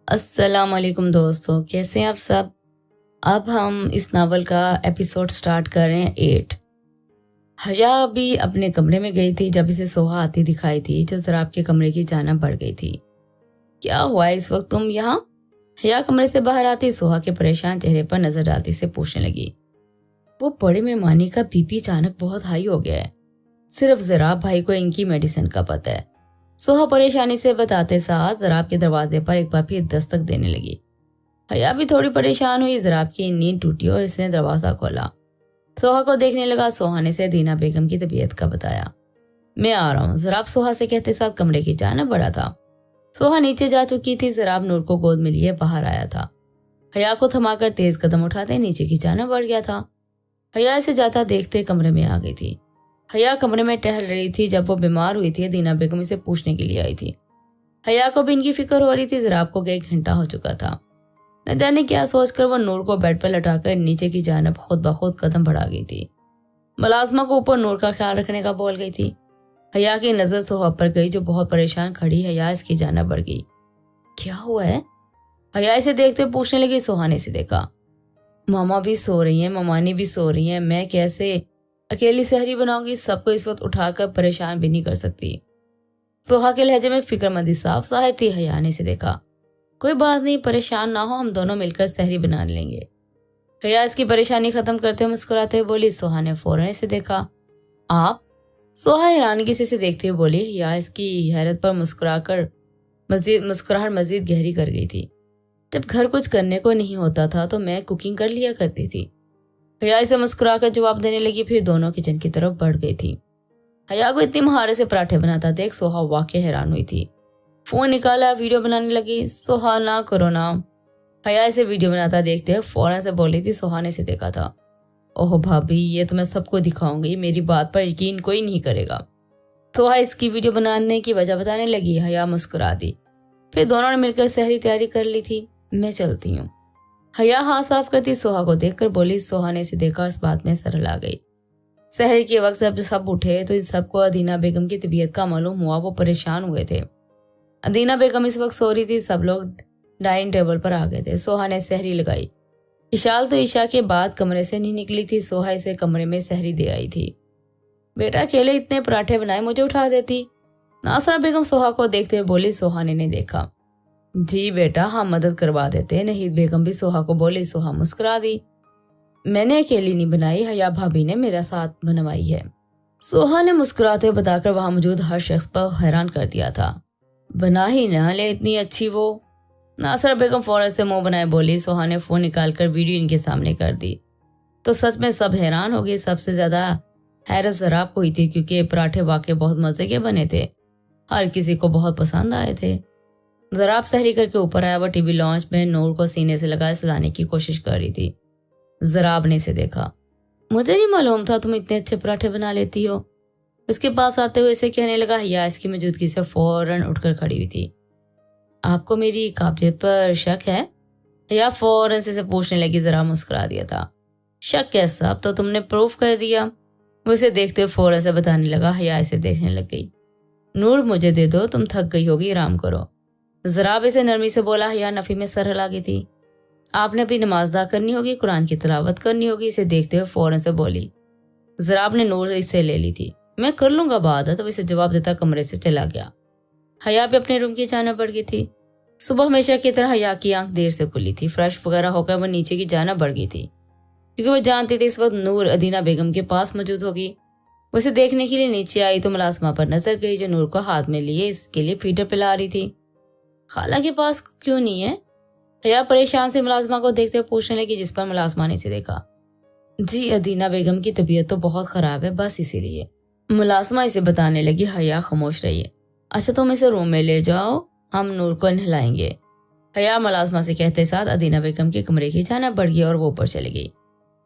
अस्सलाम वालेकुम दोस्तों, कैसे हैं आप सब। अब हम इस नावल का एपिसोड स्टार्ट कर रहे हैं 8। हया अभी अपने कमरे में गई थी जब इसे सोहा आती दिखाई थी जो जरा आपके कमरे की जानिब बढ़ गई थी। क्या हुआ इस वक्त तुम यहाँ? हया कमरे से बाहर आती सोहा के परेशान चेहरे पर नजर डालती से पूछने लगी। वो बड़े मेहमानी का बीपी अचानक बहुत हाई हो गया है। सिर्फ जराब भाई को इनकी मेडिसिन का पता है। सोहा परेशानी से बताते साथ जराब के दरवाजे पर एक बार फिर दस्तक देने लगी। हया भी थोड़ी परेशान हुई। जराब की नींद टूटी और इसने दरवाजा खोला। सोहा को देखने लगा। सोहा ने से दीना बेगम की तबीयत का बताया। मैं आ रहा हूँ, जराब सोहा से कहते साथ कमरे की जानिब बढ़ा था। सोहा नीचे जा चुकी थी। जराब नूर को गोद में लिए बाहर आया था। हया को थमाकर तेज कदम उठाते नीचे की जानिब बढ़ गया था। हया इसे जाता देखते कमरे में आ गई थी। हया कमरे में टहल रही थी जब वो बीमार हुई थी। दीना बेगम इसे पूछने के लिए आई थी। हया को भी इनकी फिक्र हो रही थी। जराब को 1 घंटा हो चुका था। न जाने क्या सोचकर वो नूर को बेड पर लटाकर नीचे की जानिब खुद ब खुद कदम बढ़ा गई थी। मुलाजमा को ऊपर नूर का ख्याल रखने का बोल गई थी। हया की नजर सोहा पर गई जो बहुत परेशान खड़ी। हया इसकी जानिब बढ़ गई। क्या हुआ है? हया इसे देखते पूछने लगी। सोहा ने इसे देखा। मामा भी सो रही हैं, ममानी भी सो रही हैं, मैं कैसे अकेली सहरी बनाऊंगी? सबको इस वक्त उठाकर परेशान भी नहीं कर सकती। सोहा के लहजे में फिक्रमंदी साफ जाहिर थी। हया ने इसे देखा। कोई बात नहीं, परेशान ना हो, हम दोनों मिलकर सहरी बना लेंगे। हया इसकी परेशानी खत्म करते हुए मुस्कुराते हुए बोली। सोहा ने फौरन इसे देखा। आप? सोहा हैरानगी से इसे देखते हुए बोली। हया इसकी हैरत पर मुस्कुराहट मजीद गहरी कर गई थी। जब घर कुछ करने को नहीं होता था तो मैं कुकिंग कर लिया करती थी। हया इसे मुस्कुराकर जवाब देने लगी। फिर दोनों किचन की तरफ बढ़ गई थी। हया को इतनी महारत से पराठे बनाता देख सोहा वाकई हैरान हुई थी। फोन निकाला, वीडियो बनाने लगी। सोहा ना करो ना। हया इसे वीडियो बनाता देखते हुए फौरन से बोली थी। सोहा ने इसे देखा था। ओह भाभी, ये तो मैं सबको दिखाऊंगी, मेरी बात पर यकीन कोई नहीं करेगा। सोहा इसकी वीडियो बनाने की वजह बताने लगी। हया मुस्कुरा दी। फिर दोनों ने मिलकर सहरी तैयारी कर ली थी। मैं चलती हूँ। हया हाथ साफ करती सोहा को देखकर बोली। सोहा ने इसे देखा और इस बात में सरल आ गई। सहरी के वक्त जब सब उठे तो इन सबको अदीना बेगम की तबीयत का मालूम हुआ। वो परेशान हुए थे। अदीना बेगम इस वक्त सो रही थी। सब लोग डाइनिंग टेबल पर आ गए थे। सोहा ने सहरी लगाई। इशाल तो ईशा के बाद कमरे से नहीं निकली थी। सोहा इसे कमरे में सहरी दे आई थी। बेटा अकेले इतने पराठे बनाए, मुझे उठा देती। नासरा बेगम सोहा को देखते हुए बोली। सोहा ने नहीं देखा। जी बेटा, हम मदद करवा देते। नहीद बेगम भी सोहा को बोली। सोहा मुस्कुरा दी। मैंने अकेली नहीं बनाई, हया भाभी ने मेरा साथ बनवाई है। सोहा ने मुस्कुराते हुए बताकर वहां मौजूद हर शख्स पर हैरान कर दिया था। बना ही ना ले इतनी अच्छी वो। नासरा बेगम फौरन से मुंह बनाए बोली। सोहा ने फोन निकालकर वीडियो इनके सामने कर दी तो सच में सब हैरान हो गए। सबसे ज्यादा हैरत जराब को हुई थी क्योंकि पराठे वाकई बहुत मजे के बने थे। हर किसी को बहुत पसंद आए थे। जराब सहरी करके ऊपर आया। वो टीवी लॉन्च में नूर को सीने से लगाए सुलाने की कोशिश कर रही थी। जराब ने इसे देखा। मुझे नहीं मालूम था तुम इतने अच्छे पराठे बना लेती हो। इसके पास आते हुए इसे कहने लगा। हया इसकी मौजूदगी से फौरन उठकर खड़ी हुई थी। आपको मेरी काबिलियत पर शक है? हया फौरन से पूछने लगी। जरा मुस्कुरा दिया था। शक कैसा, अब तो तुमने प्रूफ कर दिया। वो इसे देखते हुए फौरन से बताने लगा। हया इसे देखने लग गई। नूर मुझे दे दो, तुम थक गई होगी, आराम करो। जराब इसे नरमी से बोला। हया नफी में सर हिला गई थी। आपने अपनी नमाज अदा करनी होगी, कुरान की तिलावत करनी होगी। इसे देखते हुए फौरन से बोली। जराब ने नूर इससे ले ली थी। मैं कर लूंगा बाद, तो इसे जवाब देता कमरे से चला गया। हया भी अपने रूम की जानिब बढ़ गई थी। सुबह हमेशा की तरह हया की आंख देर से खुली थी। फ्रेश वगैरह होकर वह नीचे की जानिब बढ़ गई थी क्योंकि वह जानती थी इस वक्त नूर अदीना बेगम के पास मौजूद होगी। वो इसे देखने के लिए नीचे आई तो मुलाजमा पर नजर गई जो नूर को हाथ में लिए इसके लिए फीडर पिला रही थी। खाला के पास क्यों नहीं है? हया परेशान से मुलाजमा को देखते हुए पूछने लगी, जिस पर मुलाजमा ने इसे देखा। जी अदीना बेगम की तबीयत तो बहुत खराब है, बस इसीलिए। मुलाजमा इसे बताने लगी। हया खामोश रही है। अच्छा तुम इसे रूम में ले जाओ, हम नूर को नहलाएंगे। हया मुलाजमा से कहते साथ अदीना बेगम के कमरे की जानिब बढ़ गई और वो ऊपर चली गई।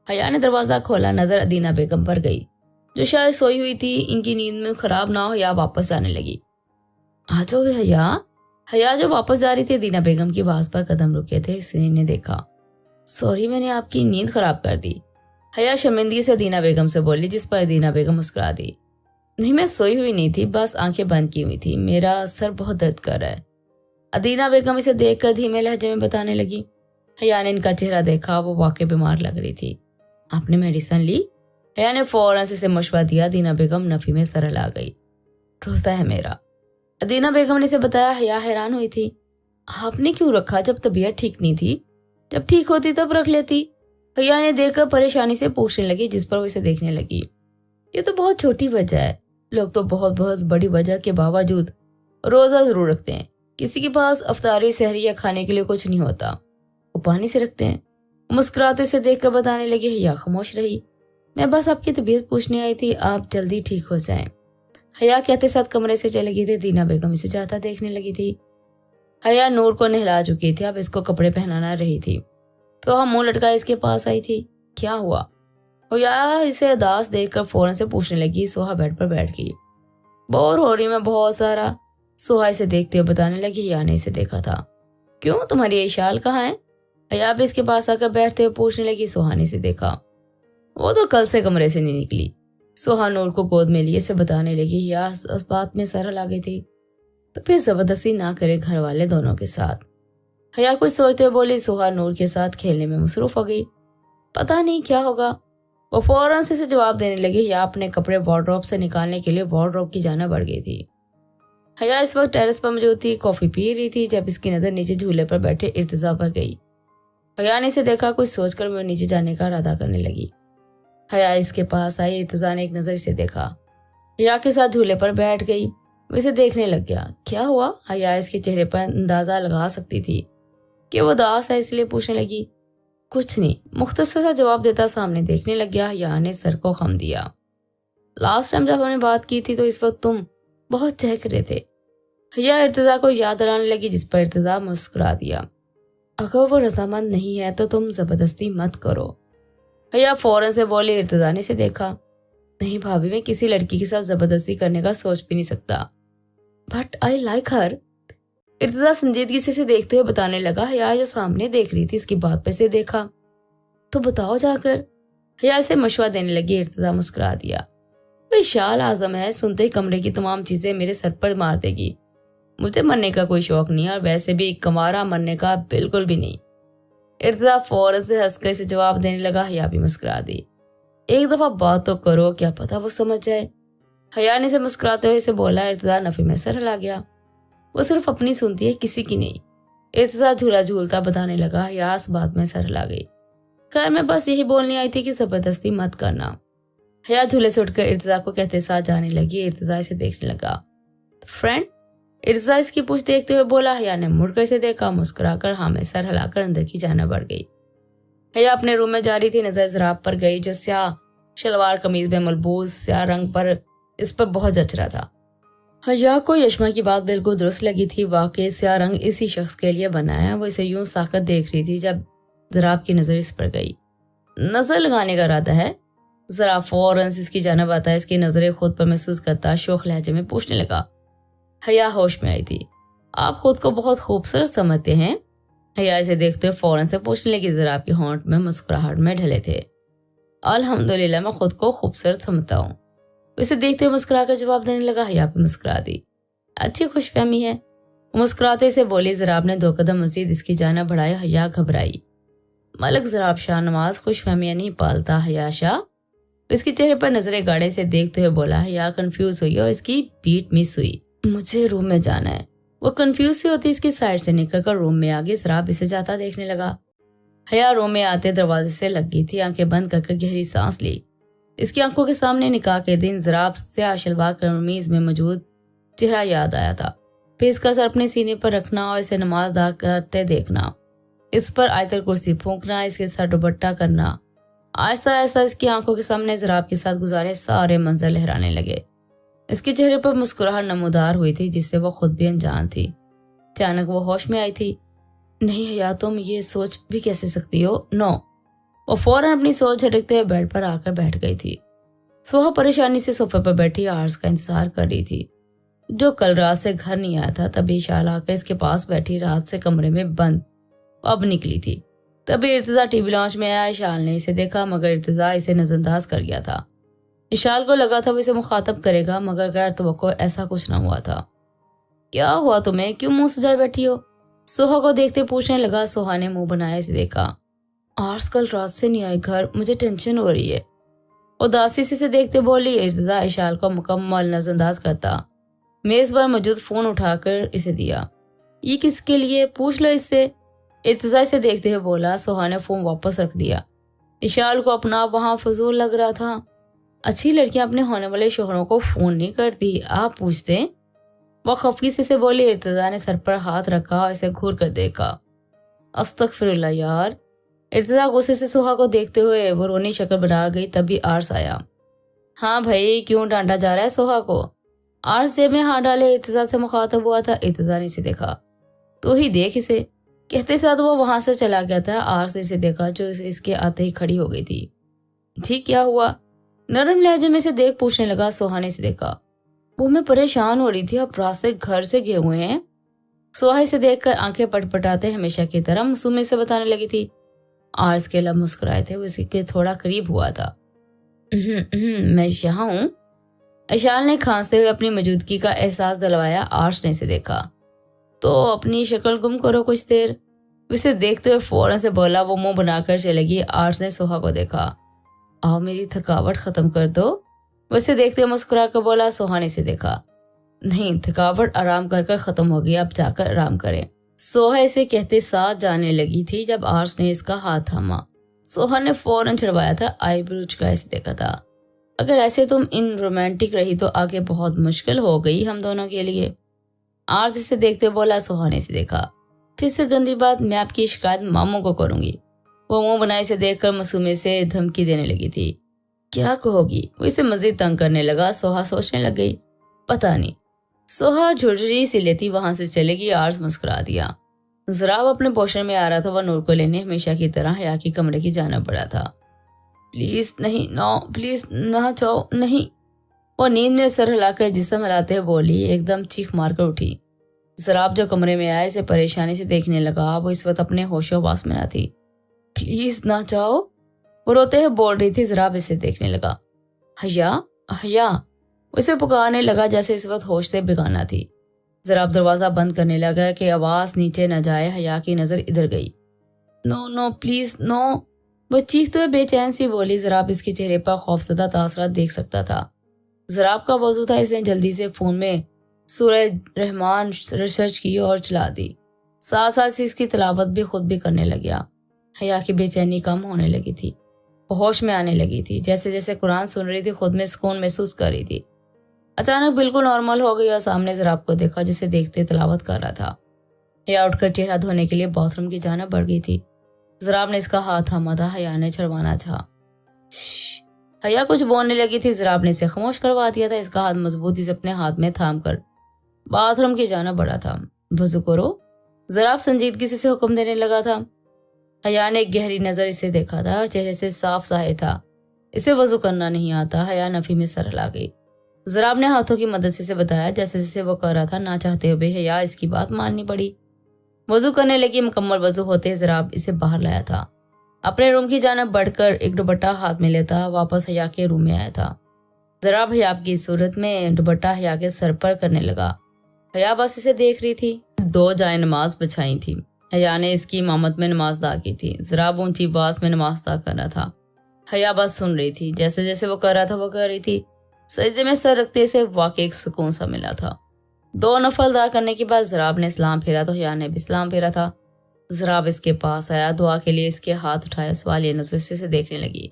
हया ने दरवाजा खोला। नजर अदीना बेगम पर गई जो शायद सोई हुई थी। इनकी नींद में खराब ना हो। हया वापस जाने लगी। आ जाओ हया। हया जो वापस जा रही थी अदीना बेगम की आवाज पर कदम रुके थे। इसने ने देखा। सॉरी, मैंने आपकी नींद खराब कर दी। हया शर्मिंदगी से अदीना बेगम से बोली, जिस पर अदीना बेगम मुस्कुरा दी। नहीं, मैं सोई हुई नहीं थी, बस आंखें बंद की हुई थी। मेरा सर बहुत दर्द कर रहा है। अदीना बेगम इसे देखकर धीमे लहजे में बताने लगी। हया ने इनका चेहरा देखा, वो वाकई बीमार लग रही थी। आपने मेडिसिन ली? हया ने फौरन से मशवरा दिया। अदीना बेगम नफी में सरल आ गई। रोजा है मेरा, अदीना बेगम ने इसे बताया। हया हैरान हुई थी। आपने क्यों रखा जब तबीयत ठीक नहीं थी? जब ठीक होती तब रख लेती। हया ने देखकर परेशानी से पूछने लगी, जिस पर वो इसे देखने लगी। ये तो बहुत छोटी वजह है, लोग तो बहुत बहुत बड़ी वजह के बावजूद रोजा जरूर रखते हैं। किसी के पास अफ्तारी, सहरी या खाने के लिए कुछ नहीं होता, वो पानी से रखते हैं। मुस्कुराते इसे देखकर बताने लगी। हया खामोश रही। मैं बस आपकी तबीयत पूछने आई थी, आप जल्दी ठीक हो जाएं। हया कहते साथ कमरे से चली गई थी। दीना बेगम इसे जाता देखने लगी थी। हया नूर को नहला चुकी थी, अब इसको कपड़े पहनाना रही थी तो हम मुंह लटका इसके पास आई थी। क्या हुआ? हया इसे उदास देखकर फौरन से पूछने लगी। सोहा बेड पर बैठ गई। बोर हो रही मैं बहुत सारा, सोहा इसे देखते हुए बताने लगी। हया ने इसे देखा था। क्यों, तुम्हारी ये शाल कहाँ है? हया भी इसके पास आकर बैठते हुए पूछने लगी। सोहा ने इसे देखा। वो तो कल से कमरे से नहीं निकली। सोहा नूर को गोद में लिए से बताने लगी। हया इस बात में सरल आ गई थी। तो फिर जबरदस्ती ना करे घर वाले दोनों के साथ। हया कुछ सोचते हुए बोली। सोहा नूर के साथ खेलने में मसरूफ हो गई। पता नहीं क्या होगा, वो फौरन से जवाब देने लगी। हया अपने कपड़े वार्डरोब से निकालने के लिए वार्डरोब की जाना बढ़ गई थी। हया इस वक्त टेरेस पर मौजूद थी, कॉफी पी रही थी, जब इसकी नजर नीचे झूले पर बैठे इर्तिजा पर गई। हया ने इसे देखा। कुछ सोचकर वो नीचे जाने का इरादा करने लगी। हया इसके पास आई। इर्तिजा ने एक नजर इसे देखा। हया के साथ झूले पर बैठ गई। वो इसे देखने लग गया। क्या हुआ? हया इसके चेहरे पर अंदाजा लगा सकती थी कि वो उदास है, इसलिए पूछने लगी। कुछ नहीं, मुख्तसर सा जवाब देता सामने देखने लग गया। हया ने सर को खम दिया। लास्ट टाइम जब हमने बात की थी तो इस वक्त तुम बहुत चहक रहे थे। हया इर्तिजा को याद दिलाने लगी, जिस पर इर्तिजा मुस्कुरा दिया। अगर वो रजामंद नहीं है तो तुम जबरदस्ती मत करो। हया फौरन से बोली। इर्तिजा ने इसे देखा। नहीं भाभी, मैं किसी लड़की के साथ जबरदस्ती करने का सोच भी नहीं सकता, बट आई लाइक हर। इर्तिजा संजीदगी से इसे देखते हुए बताने लगा। हया जो सामने देख रही थी, इसकी बात पे से देखा। तो बताओ जाकर। हया इसे मशवरा देने लगी। इर्तिजा मुस्कुरा दिया। वही शाल आजम है, सुनते ही कमरे की तमाम चीजें मेरे सर पर मार देगी। मुझे मरने का कोई शौक नहीं है, और वैसे भी कमारा मरने का बिल्कुल भी नहीं। इर्तिजा फौरन से हंसकर इसे जवाब देने लगा। हया भी मुस्कुरा दी। एक दफा बात तो करो, क्या पता वो समझ जाए। हया ने इसे मुस्कुराते हुए इसे बोला। इर्तिजा नफी में सरल आ गया। वो सिर्फ अपनी सुनती है, किसी की नहीं। इर्तिजा झूला झूलता बताने लगा। हया इस बात में सरल आ गई। खैर मैं बस यही बोलने आई थी कि जबरदस्ती मत करना। हया झूले से उठकर इर्तिजा को कहते साथ जाने लगी। इर्तिजा इसे देखने लगा। फ्रेंड? इर्तिजा इसकी पूछ देखते हुए बोला। हया ने मुड़कर इसे देखा। मुस्कुराकर हाँ में सर हिलाकर अंदर की जाना बढ़ गई। हया अपने रूम में जा रही थी। नजर जराब पर गई, जो स्याह शलवार कमीज में मलबूस स्याह रंग पर इस पर बहुत जच रहा था। हया को यशमा की बात बिल्कुल दुरुस्त लगी थी। वाकई स्याह रंग इसी शख्स के लिए बनाया। वो इसे यूं साकत देख रही थी जब जराब की नजर इस पर गई। नजर लगाने का इरादा है? जरा फौरन से इसकी जानिब आता है, इसकी नजरें खुद पर महसूस करता शोख लहजे में पूछने लगा। हया होश में आई थी। आप खुद को बहुत खूबसूरत समझते हैं? हया इसे देखते हुए फौरन से पूछने लगी। जरा आपके होंठ में मुस्कुराहट में ढले थे। अल्हम्दुलिल्लाह, मैं खुद को खूबसूरत समझता हूँ। उसे देखते हुए मुस्कुराकर जवाब देने लगा। हया पे मुस्कुरा दी। अच्छी खुशफहमी है, मुस्कुराते से बोली। जराब ने 2 कदम मजीद इसकी जाना बढ़ाया। हया घबराई। मलक जराब शाह नवाज खुशफहमियां नहीं पालता। हया शाह इसके चेहरे पर नजरें गाड़े से देखते हुए बोला। हया कंफ्यूज हुई और इसकी बीट मिस हुई। मुझे रूम में जाना है। वो कंफ्यूज सी होती इसकी साइड से निकलकर रूम में आ गई। जराब इसे जाता देखने लगा। हया रूम में आते दरवाजे से लग गई थी। आंखें बंद करके गहरी सांस ली। इसकी आंखों के सामने निकाह के दिन जराब स्याह शलवार कमीज में मौजूद चेहरा याद आया था। फिर इसका सर अपने सीने पर रखना और इसे नमाज अदा करते देखना, इस पर आयतल कुर्सी फूंकना, इसके साथ दुपट्टा करना। आहिस्ता आहिस्ता इसकी आंखों के सामने जराब के साथ गुजारे सारे मंजर लहराने लगे। इसके चेहरे पर मुस्कुराहट नमूदार हुई थी, जिससे वो खुद भी अनजान थी। अचानक वो होश में आई थी। नहीं हया, तुम ये सोच भी कैसे सकती हो? नो। वो फौरन अपनी सोच झटकते हुए बेड पर आकर बैठ गई थी। सोहा परेशानी से सोफे पर बैठी आर्स का इंतजार कर रही थी, जो कल रात से घर नहीं आया था। तभी शाल आकर इसके पास बैठी रात से कमरे में बंद अब निकली थी। तभी इर्तिजा टीवी लॉन्च में आया। शाल ने इसे देखा, मगर इर्तिजा इसे नजरअंदाज कर गया था। शाल को लगा था वो इसे मुखातब करेगा, मगर गैर तवक्को ऐसा कुछ न हुआ था। क्या हुआ तुम्हें, क्यों मुंह सुजाए बैठी हो? सोहा को देखते पूछने लगा। सोहा ने मुंह बनाया इसे देखा। आर्स कल रात से नहीं आई घर, मुझे टेंशन हो रही है। उदासी से देखते बोली। इर्तिजा इशाल को मुकम्मल नजरअंदाज करता मेज पर मौजूद फोन उठाकर इसे दिया। ये किसके लिए, पूछ लो इससे। इर्तिजा से देखते हुए बोला। सोहा ने फोन वापस रख दिया। इशाल को अपना वहां फजूल लग रहा था। अच्छी लड़कियां अपने होने वाले शोहरों को फोन नहीं करती, आप पूछते। वह खफगी से बोली। इर्तिजा ने सर पर हाथ रखा और इसे घूर कर देखा। अस्तगफिरुल्लाह यार। इर्तिजा गुस्से से सोहा को देखते हुए वो रोनी शक्ल बना गई। तभी आर्स आया। हाँ भाई, क्यों डांटा जा रहा है सोहा को? आर्स जेब में हाथ डाले इर्तिजा से मुखातब हुआ था। इर्तिजा ने इसे देखा। तू ही देख इसे, कहते साथ वो वहां से चला गया था। आर्स ने इसे देखा जो इसके आते ही खड़ी हो गई थी। ठीक क्या हुआ? नरम लहजे में से देख पूछने लगा। सोहा ने इसे देखा। वो मैं परेशान हो रही थी, अब रास्ते घर से गए हुए हैं। सोहा इसे देखकर आंखें पटपटाते हमेशा की तरह मासूमियत से बताने लगी थी। आर्स के लब मुस्कुराए थे। वो इसके थोड़ा करीब हुआ था। मैं यहाँ हूँ। इशाल ने खांसते हुए अपनी मौजूदगी का एहसास दिलवाया। आर्स ने इसे देखा। तो अपनी शक्ल गुम करो कुछ देर। इसे देखते हुए फौरन से बोला। वो मुंह बनाकर चलेगी। आर्स ने सोहा को देखा। आओ मेरी थकावट खत्म कर दो। वैसे देखते मुस्कुरा कर बोला। सोहा ने इसे देखा। नहीं, थकावट आराम कर कर खत्म हो गई, अब जाकर आराम करें। सोहा इसे कहते साथ जाने लगी थी जब आर्स ने इसका हाथ थामा। सोहा ने फौरन छुड़वाया था। आईब्रो झुका इसे देखा था। अगर ऐसे तुम इन रोमांटिक रही तो आगे बहुत मुश्किल हो गई हम दोनों के लिए। आर्स इसे देखते बोला। सोहा ने इसे देखा। फिर से गंदी बात, मैं आपकी शिकायत मामू को करूंगी। वो मुंह बनाए से देखकर मासूमियत से धमकी देने लगी थी। क्या कहोगी? वो इसे मजीद तंग करने लगा। सोहा सोचने लग गई, पता नहीं। सोहा झुर्री सी लेती वहां से चलेगी। आर्स मुस्कुरा दिया। जराब अपने पोषण में आ रहा था। वह नूर को लेने हमेशा की तरह हया की कमरे की जाना पड़ा था। प्लीज नहीं, नो प्लीज ना जाओ, नहीं। वो नींद में सर हिलाकर जिस्म हिलाते हुए बोली। एकदम चीख मारकर उठी। जराब जो कमरे में आए इसे परेशानी से देखने लगा। वो इस वक्त अपने होशोबास में न थी। प्लीज ना जाओ, वो रोते हुए बोल रही थी। जराब इसे देखने लगा। हया, हया, उसे पुकारने लगा जैसे इस वक्त होश से बेगाना थी। जराब दरवाजा बंद करने लगा कि आवाज नीचे न जाए। हया की नजर इधर गई। नो नो प्लीज नो, वो चीखते हुए बेचैन सी बोली। जराब इसके चेहरे पर खौफजदा तासरात देख सकता था। जराब का वजू था। इसने जल्दी से फोन में सूरह रहमान रिसर्च की और चला दी। साथ साथ से इसकी तिलावत भी खुद भी करने लगा। हया की बेचैनी कम होने लगी थी। होश में आने लगी थी। जैसे जैसे कुरान सुन रही थी खुद में सुकून महसूस कर रही थी। अचानक बिल्कुल नॉर्मल हो गई और सामने जराब को देखा जिसे देखते तिलावत कर रहा था। हया उठकर चेहरा धोने के लिए बाथरूम की जाना बढ़ गई थी। जराब ने इसका हाथ थामा था। हया ने छड़वाना चाहा। हया कुछ बोलने लगी थी। जराब ने इसे खामोश करवा दिया था। इसका हाथ मजबूती से अपने हाथ में थाम कर बाथरूम की जाना बढ़ा था। वजू करो, जराब संजीदगी से हुक्म देने लगा था। हया ने एक गहरी नजर इसे देखा था। चेहरे से साफ जाहिर था इसे वजू करना नहीं आता। हया नफी में सर हिला गई। जराब ने हाथों की मदद से बताया जैसे जैसे वो कर रहा था। ना चाहते हुए हया इसकी बात माननी पड़ी। वजू करने लगी। मुकम्मल वजू होते जराब इसे बाहर लाया था। अपने रूम की जानिब बढ़कर एक दुपट्टा हाथ में लेता वापस हया के रूम में आया था। जराब हया की सूरत में दुपट्टा हया के सर पर करने लगा। हया बस इसे देख रही थी। 2 जाए नमाज बिछाई थी। हया ने इसकी इमामत में नमाज अदा की थी। जराब ऊंची आवाज में नमाज अदा कर रहा था। हया बस सुन रही थी। जैसे जैसे वो कर रहा था वो कर रही थी। सजदे में सर रखते से वाकई एक सुकून सा मिला था। 2 नफल अदा करने के बाद जराब ने इस्लाम फेरा तो हया ने भी इस्लाम फेरा था। जराब इसके पास आया। दुआ के लिए इसके हाथ उठाया। सवालिया नजर से देखने लगी।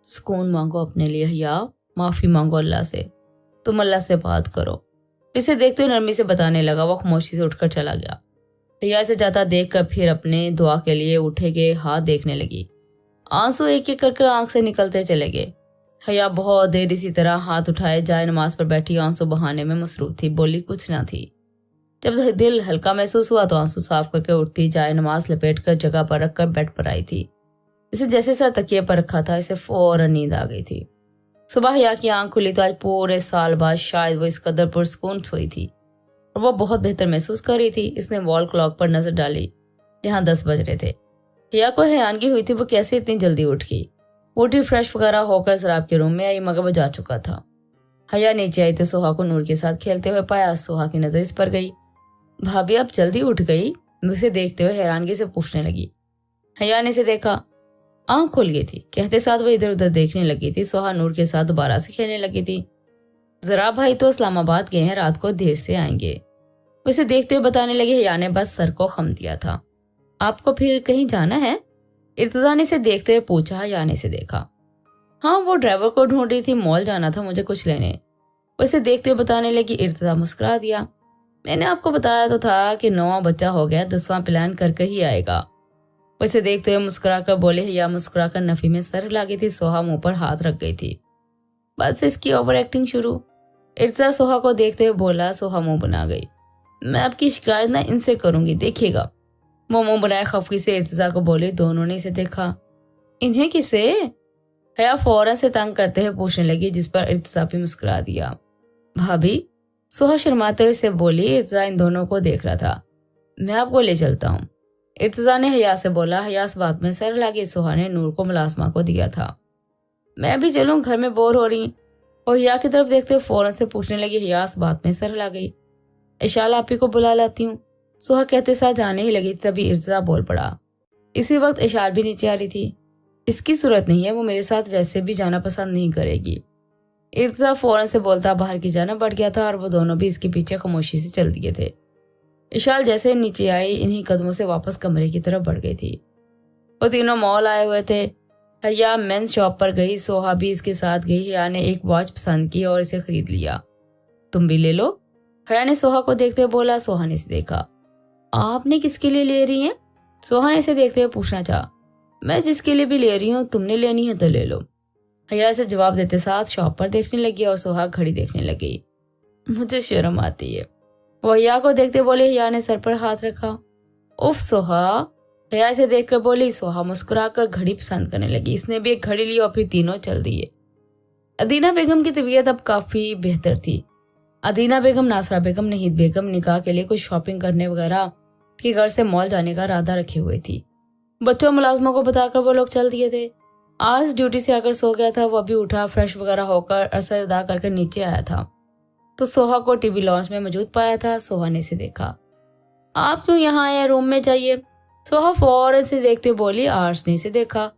सुकून मांगो अपने लिए हया, माफी मांगो अल्लाह से, तुम अल्लाह से बात करो। इसे देखते हुए नरमी से बताने लगा। वो खामोशी से उठकर चला गया। हया से जाता देखकर फिर अपने दुआ के लिए उठे गए हाथ देखने लगी। आंसू एक एक करके आंख से निकलते चले गए। हया बहुत देर इसी तरह हाथ उठाए जाए नमाज पर बैठी आंसू बहाने में मसरूफ थी। बोली कुछ ना थी। जब दिल हल्का महसूस हुआ तो आंसू साफ करके उठती जाए नमाज लपेट कर जगह पर रखकर बेड पर आई थी। इसे जैसे सर तकिए पर रखा था इसे फौरन नींद आ गई थी। सुबह हया की आंख खुली तो आज पूरे साल बाद शायद वो इस कदर पुरसुकून सोई थी और वो बहुत बेहतर महसूस कर रही थी। इसने वॉल क्लॉक पर नजर डाली जहाँ 10 बज रहे थे। हया को हैरानगी हुई थी वो कैसे इतनी जल्दी उठ गई। उठी फ्रेश वगैरह होकर जराब के रूम में आई मगर वो जा चुका था। हया नीचे आई तो सोहा को नूर के साथ खेलते हुए पाया। सोहा की नजर इस पर गई। भाभी आप जल्दी उठ गई, उसे देखते हुए हैरानगी से पूछने लगी। हया ने इसे देखा, आंख खुल गई थी। कहते साथ वह इधर उधर देखने लगी थी। सोहा नूर के साथ दोबारा से खेलने लगी थी। जरा भाई तो इस्लामाबाद गए हैं, रात को देर से आएंगे। उसे देखते हुए बताने लगे। हया ने बस सर को खम दिया था। आपको फिर कहीं जाना है? इर्तिजा ने इसे देखते हुए पूछा। हया ने इसे देखा। हाँ, वो ड्राइवर को ढूंढ रही थी, मॉल जाना था मुझे कुछ लेने। उसे देखते हुए बताने लगी। इर्तिजा मुस्कुरा दिया। मैंने आपको बताया तो था कि 9वां बच्चा हो गया, 10वां प्लान कर ही आएगा। उसे देखते हुए मुस्कुरा कर बोले। हया मुस्कुरा कर नफी में सर हिला गई थी। सोहा मुंह पर हाथ रख गई थी। बस इसकी ओवर एक्टिंग शुरू। इर्तिजा सोहा को देखते हुए बोला। सोहा मुंह बना गई। मैं आपकी शिकायत ना इनसे करूंगी, देखिएगा। वो मुंह बनाए खफकी से इर्तिजा को बोली। दोनों ने इसे देखा। इन्हें किसे? हया फौरन से तंग करते हुए पूछने लगी, जिस पर इर्तिजा भी मुस्कुरा दिया। भाभी, सोहा शर्माते हुए से बोली। इर्तिजा इन दोनों को देख रहा था। मैं आपको ले चलता हूँ, इर्तिजा ने हया से बोला। हया इस बात में सर हिला के सोहा ने नूर को मुलाजमा को दिया था। मैं भी चलूं, घर में बोर हो रही। और हया की तरफ देखते हुए फौरन से पूछने लगी। हया इस बात में सर हिला गई। इशाल आपी को बुला लाती हूँ, सोहा कहते साथ जाने ही लगी। तभी इर्तिजा बोल पड़ा। इसी वक्त इशाल भी नीचे आ रही थी। इसकी सूरत नहीं है, वो मेरे साथ वैसे भी जाना पसंद नहीं करेगी। इर्तिजा फौरन से बोलता बाहर की जाना बढ़ गया था और वो दोनों भी इसके पीछे खामोशी से चल दिए थे। इशाल जैसे नीचे आई, इन्हीं कदमों से वापस कमरे की तरफ बढ़ गई थी। वो तीनों मॉल आए हुए थे। हया मेंस शॉप पर गई, सोहा भी इसके साथ गई। हया ने एक वॉच पसंद की और इसे खरीद लिया। तुम भी ले लो, हया ने सोहा को देखते हुए बोला। सोहा ने इसे देखा। आपने किसके लिए ले रही हैं? सोहा ने इसे देखते हुए पूछना चाहा। मैं जिसके लिए भी ले रही हूँ, तुमने लेनी है तो ले लो। हया से जवाब देते साथ शॉप पर देखने लगी और सोहा घड़ी देखने लगी। मुझे शर्म आती है, वो हया को देखते बोले। हया ने सर पर हाथ रखा। उफ सोहा, हया से देखकर बोली। सोहा मुस्कुराकर घड़ी पसंद करने लगी। इसने भी एक घड़ी ली और फिर तीनों चल दिए। अदीना बेगम की तबीयत अब काफी बेहतर थी। अदीना बेगम, नासरा बेगम, नहीद बेगम निकाह के लिए कुछ शॉपिंग करने वगैरह के घर से मॉल जाने का इरादा रखे हुए थी। बच्चों मुलाजमों को बताकर वो लोग चल दिए थे। आज ड्यूटी से आकर सो गया था। वो अभी उठा, फ्रेश वगैरह होकर असर अदा करके नीचे आया था तो सोहा को टीवी लॉन्च में मौजूद पाया था। सोहा ने इसे देखा। आप क्यों यहाँ आए, रूम में जाइए। सोहा फौरन से देखते बोली। आर्स ने इसे देखा।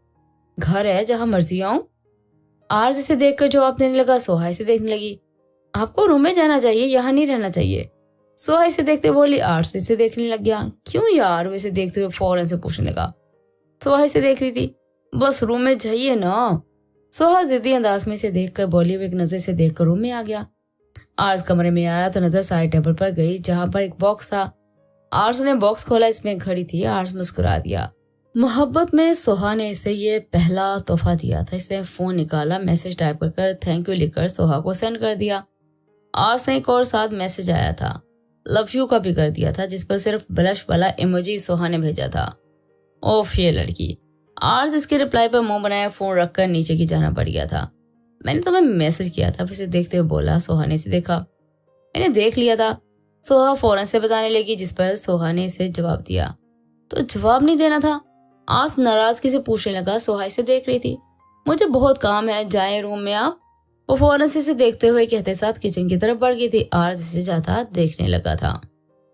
घर है, जहां मर्जी आऊं। आर्स इसे देखकर जवाब देने लगा। सोहा इसे देखने लगी। आपको रूम में जाना चाहिए, यहाँ नहीं रहना चाहिए। सोहा इसे देखते बोली। आर्स इसे देखने लग गया। क्यों यार, वो इसे देखते हुए फौरन से पूछने लगा। सोहा इसे देख रही थी। बस रूम में जाइए ना। सोहा जिद्दी अंदाज में इसे देखकर बोली। वो एक नजर से देखकर रूम में आ गया। आर्स कमरे में आया तो नजर साइड टेबल पर गई, जहां पर एक बॉक्स था। आर्स ने बॉक्स खोला, इसमें घड़ी थी। आर्स मुस्कुरा दिया। मोहब्बत में सोहा ने इसे ये पहला तोहफा दिया था। इसने फोन निकाला, मैसेज टाइप कर थैंक यू लिखकर सोहा को सेंड कर दिया। आर्स ने एक और साथ मैसेज आया था, लव यू का भी कर दिया था, जिस पर सिर्फ ब्लश वाला इमोजी सोहा ने भेजा था। ओफ ये लड़की। आर्स इसके रिप्लाई पर मुंह बनाया, फोन रखकर नीचे की जाना पड़ गया था। मैंने तुम्हें मैसेज किया था, इसे देखते हुए बोला। सोहा ने इसे देखा। मैंने देख लिया था, सोहा फौरन से बताने लगी, जिस पर सोहा ने इसे जवाब दिया। तो जवाब नहीं देना था? आर्स नाराजगी से पूछने लगा। सोहा इसे देख रही थी। मुझे बहुत काम है, जाए रूम में आप। वो फौरन से इसे देखते हुए कहते साथ किचन की तरफ बढ़ गई थी। आर्स इसे जाता देखने लगा था।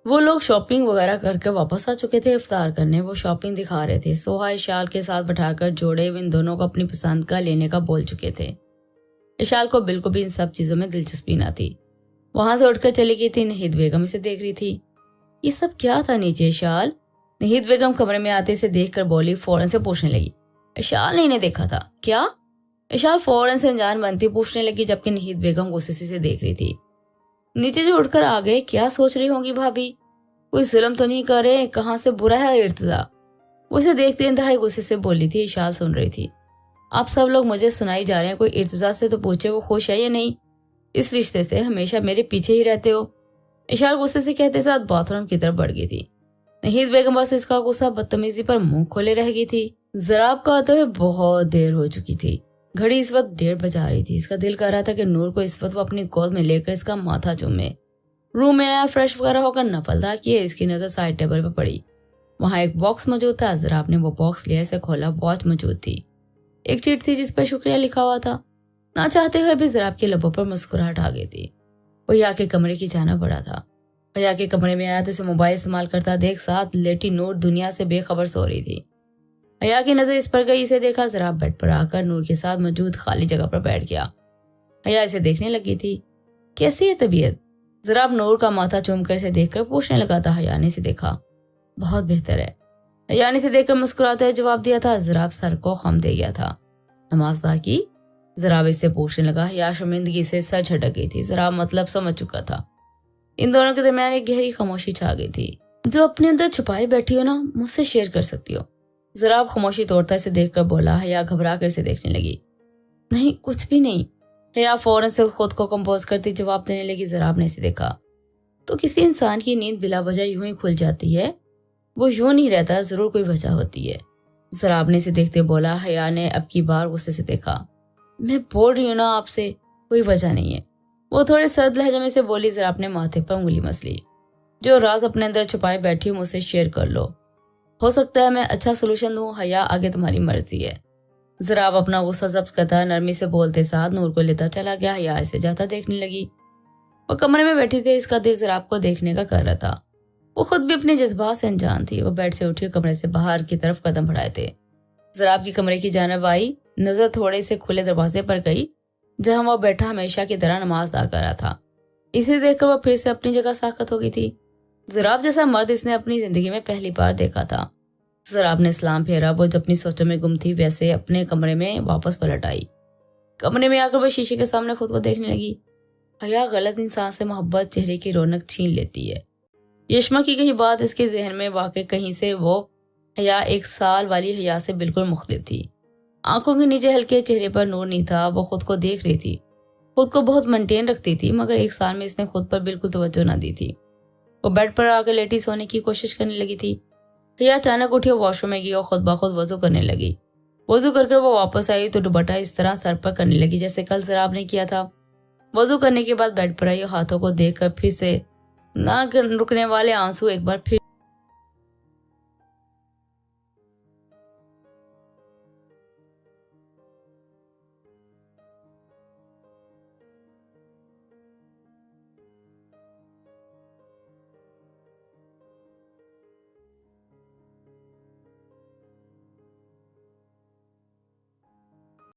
वो लोग शॉपिंग वगैरह करके वापस आ चुके थे। इफ्तार करने वो शॉपिंग दिखा रहे थे। सोहा इशाल के साथ बैठाकर जोड़े इन दोनों को अपनी पसंद का लेने का बोल चुके थे। इशाल को बिल्कुल भी इन सब चीजों में दिलचस्पी न थी। वहां से उठकर चली गई थी। नहीद बेगम इसे देख रही थी। ये सब क्या था नीचे इशाल? नहीद बेगम कमरे में आते इसे देखकर बोली। फौरन से पूछने लगी। इशाल ने इन्हें देखा था क्या? इशाल फौरन से अनजान बनती पूछने लगी, जबकि नहीद बेगम गुस्से से देख रही थी। नीचे जो उठकर आ गए, क्या सोच रही होंगी भाभी? कोई जुल्म तो नहीं कर रहे? कहाँ से बुरा है इर्तिजा? वो इसे देखते इंतहाई गुस्से से बोली थी। इशाल सुन रही थी। आप सब लोग मुझे सुनाई जा रहे हैं, कोई इर्तिजा से तो पूछे वो खुश है या नहीं। इस रिश्ते से हमेशा मेरे पीछे ही रहते हो। इशाल गुस्से से कहते साथ बाथरूम की तरफ बढ़ गई थी। नहीद बेगम बस इसका गुस्सा बदतमीजी पर मुंह खोले रह गई थी। जराब का आते हुए बहुत देर हो चुकी थी। घड़ी इस वक्त 1:30 बजा रही थी। इसका दिल कर रहा था कि नूर को इस वक्त वो अपनी गोद में लेकर इसका माथा चूमे। रूम में आया, फ्रेश वगैरह होकर नफलदा किए। इसकी नजर साइड टेबल पर पड़ी। वहां एक बॉक्स मौजूद था। जराब ने वो बॉक्स लिया, इसे खोला। वॉच मौजूद थी। एक चिट थी जिस पर शुक्रिया लिखा हुआ था। ना चाहते हुए भी जराब के लबों पर मुस्कुराहट आ गई थी। वो या के कमरे की जाना पड़ा था। हया के कमरे में आया तो उसे मोबाइल इस्तेमाल करता देख साथ लेटी नूर दुनिया से बेखबर सो रही थी। हया की नजर इस पर गई, इसे देखा ज़राब बेड पर आकर नूर के साथ मौजूद खाली जगह पर बैठ गया। हया इसे देखने लगी थी। कैसी है तबीयत? ज़राब नूर का माथा चूमकर इसे देखकर पूछने लगा था। हया ने इसे देखा। बहुत बेहतर है। हया ने इसे देखकर मुस्कुराते हुए जवाब दिया था। ज़राब सर को खम दे गया था। नमाज अदा की? ज़राब इससे पूछने लगा। हया शर्मिंदगी से सर झटक गई थी। ज़राब मतलब समझ चुका था। इन दोनों के दरमियान एक गहरी खामोशी छा गई थी। जो अपने अंदर छुपाए बैठी हो ना, मुझसे शेयर कर सकती हो। ज़राब खामोशी तोड़ता इसे देखकर बोला। हया घबरा कर इसे देखने लगी। नहीं, कुछ भी नहीं। हया फौरन से खुद को कंपोज करती जवाब देने लगी। ज़राब ने इसे देखा। तो किसी इंसान की नींद बिला वजह यूं ही खुल जाती है? वो यूं नहीं रहता, जरूर कोई वजह होती है। ज़राब ने इसे देखते बोला। हया ने अब की बार गुस्से से देखा। मैं बोल रही हूँ ना आपसे, कोई वजह नहीं है। वो थोड़े सर्द लहजे में से बोली। ज़राब ने माथे पर उंगली मसली। जो राज अपने अंदर छुपाए बैठी हूँ मुझसे शेयर कर लो। हो सकता है मैं अच्छा सोल्यूशन दूँ। हया आगे तुम्हारी मर्जी है। ज़राब अपना गुस्सा जब्त करता नरमी से बोलते साथ नूर को लेता चला गया। हया इसे जाता देखने लगी। वो कमरे में बैठी थी, इसका दिल ज़राब को देखने का कर रहा था। वो खुद भी अपने जज्बात से अनजान थी। वो बेड से उठी कमरे से बाहर की तरफ कदम बढ़ाए थे। ज़राब की कमरे की जानब आई, नजर थोड़े से खुले दरवाजे पर गई जहां वह बैठा हमेशा की तरह नमाज अदा कर रहा था। इसे देखकर वह फिर से अपनी जगह साकत हो गई थी। ज़राब जैसा मर्द इसने अपनी जिंदगी में पहली बार देखा था। ज़राब ने सलाम फेरा। वो जो अपनी सोचों में गुम थी वैसे अपने कमरे में वापस पलट आई। कमरे में आकर वह शीशे के सामने खुद को देखने लगी। हया गलत इंसान से मोहब्बत चेहरे की रौनक छीन लेती है। यशमा की कही बात इसके जहन में वाकई कहीं से वो हया 1 साल वाली हया से बिल्कुल मुख्तलिफ थी। आंखों के नीचे हल्के चेहरे पर नूर नहीं था। वो खुद को देख रही थी। खुद को बहुत मेंटेन रखती थी, मगर 1 साल में इसने खुद पर बिल्कुल तवज्जो न दी थी। वो बेड पर आकर लेटी सोने की कोशिश करने लगी थी। हया अचानक उठी और वॉशरूम में गई और खुद ब खुद वजू करने लगी। वजू कर वो वापस आई तो दुपट्टा इस तरह सर पर करने लगी जैसे कल ज़राब ने किया था। वजू करने के बाद बेड पर आई और हाथों को देखकर फिर से ना रुकने वाले आंसू एक बार फिर